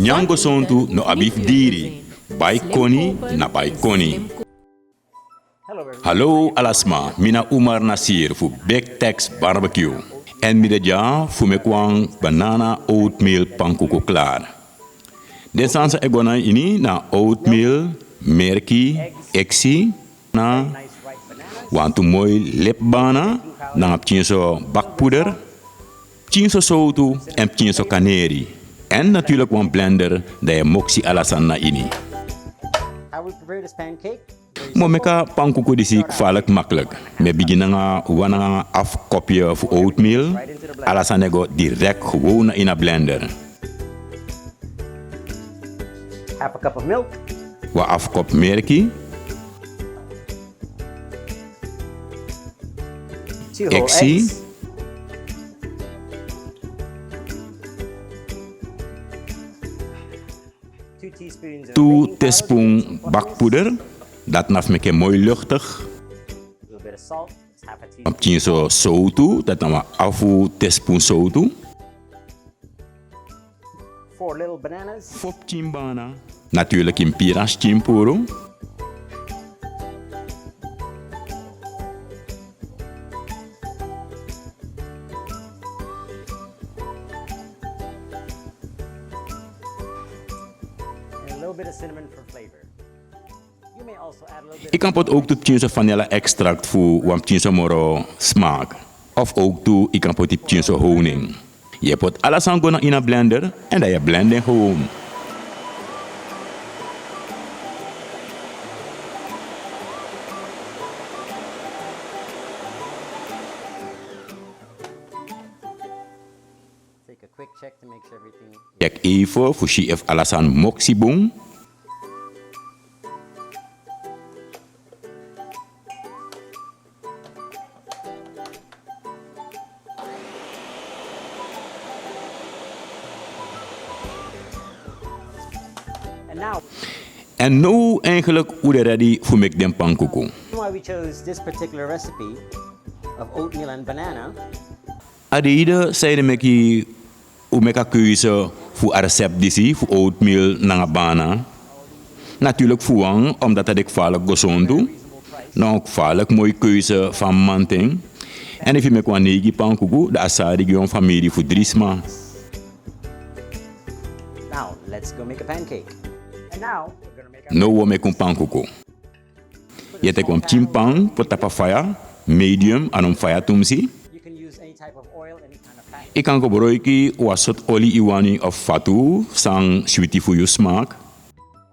Nyango sontu no abif diri. Bai koni na bai koni. Hallo alasma, mina Umar Nasir voor Big Tex Barbecue. En middenjaar voor me kwam banana oatmeal pankuku klaar. Dit zijn ze egona ini na oatmeal, merki, exi, na want een mooi lipbana, dan heb je zo bakpoeder, zo sotu en zo kaneri. En natuurlijk een blender dat je moxie alasanna ini. How we prepare this pancake? Maar meka pankuku is vaak makkelijk. We beginnen wanneer afkopje voor oatmeal, alasanna go direct gewoon in een blender. Half a cup of milk. Wa afkop merki, 2 whole exi, eggs. 2 teaspoons of 2 baking powder. teaspoon bakpoeder. Dat naf meke mooi luchtig. A little bit of salt. It's half a teaspoon. Op je zo sotu, dat dan afu teaspoon sotu. 4 little bananas. Fop chimbana. Natuurlijk in piras chimpuro. And a little bit of cinnamon for flavor. You may also add a little bit Ik kan pot ook toe chinso vanilla extract voor wam chinso moro smaak. Of ook toe, ik kan pot die chinso honing. Je pot alles aan gaan in een blender en dan je blenden gewoon. take a quick check to make sure everything Check even voor je of alles aan moxie boom. And now, En nu eigenlijk hoe ready voor make den pankuku. why we chose this particular recipe of oatmeal and banana. Adede zei de meki hoe meka keuze voor een recept disi voor oatmeal na bana. Natuurlijk voor omdat het ik vaak gezond doe. Nou ook vaak mooie keuze van manting. En if je me kwa negi pankuku, de asari gewoon familie voor drisma. Now, let's go make a pancake. And now, we're going to make our No wo me kun pankuku. Je te kwam chimpang pot tapa fire, medium anom fire tumsi. You can use any type of oil, any kind of fat. Ik kan gebruiken wasot olie iwani of fatu, sang sweetie voor je smaak.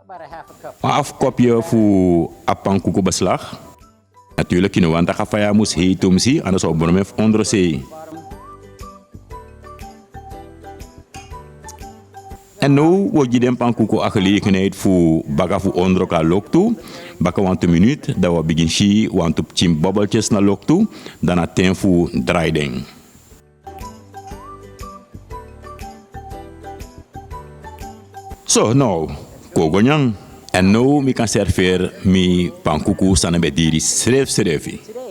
About a half a cup. Een afkopje voor een pankuku beslag. Natuurlijk, je want dat fire moest heet tumsi, anders zou het met onder zee. En nu wordt je den pankuku een gelegenheid voor bakken voor onder elkaar lok toe. Bakken want een minuut, dat we beginnen want op chim bobbeltjes naar lok toe. Dan het tijd voor draaiding. Zo, nou, kogonyang. En nu mi kan serveren mi pankuku samen met diri schreef.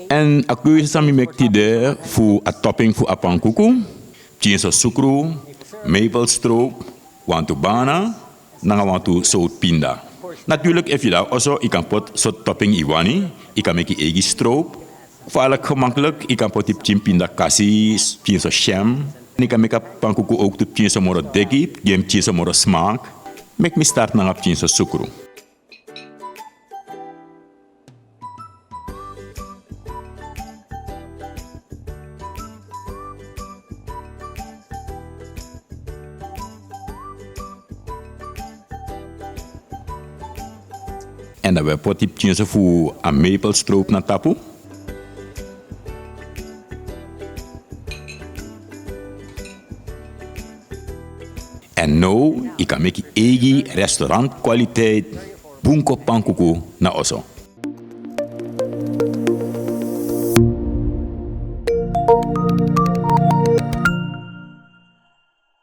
En ik keuze samen met die voor een topping voor een pankuku. Chinso sucru, maple stroop, want bana, dan want zout pinda. Natuurlijk, if je dat also, ik kan pot zo'n topping iwani, ik kan make eigen stroop. Vaak gemakkelijk, ik kan pot die chimpinda cassis, chinso sham. En ik kan make pankuku ook toe chinso moro degi, game chinso moro smaak. Make me start na op chinso sucru. En dan we pot die chinso voor een maple stroop na tapu. En nu, ik kan make eigen restaurant kwaliteit bunko pankuku na oso.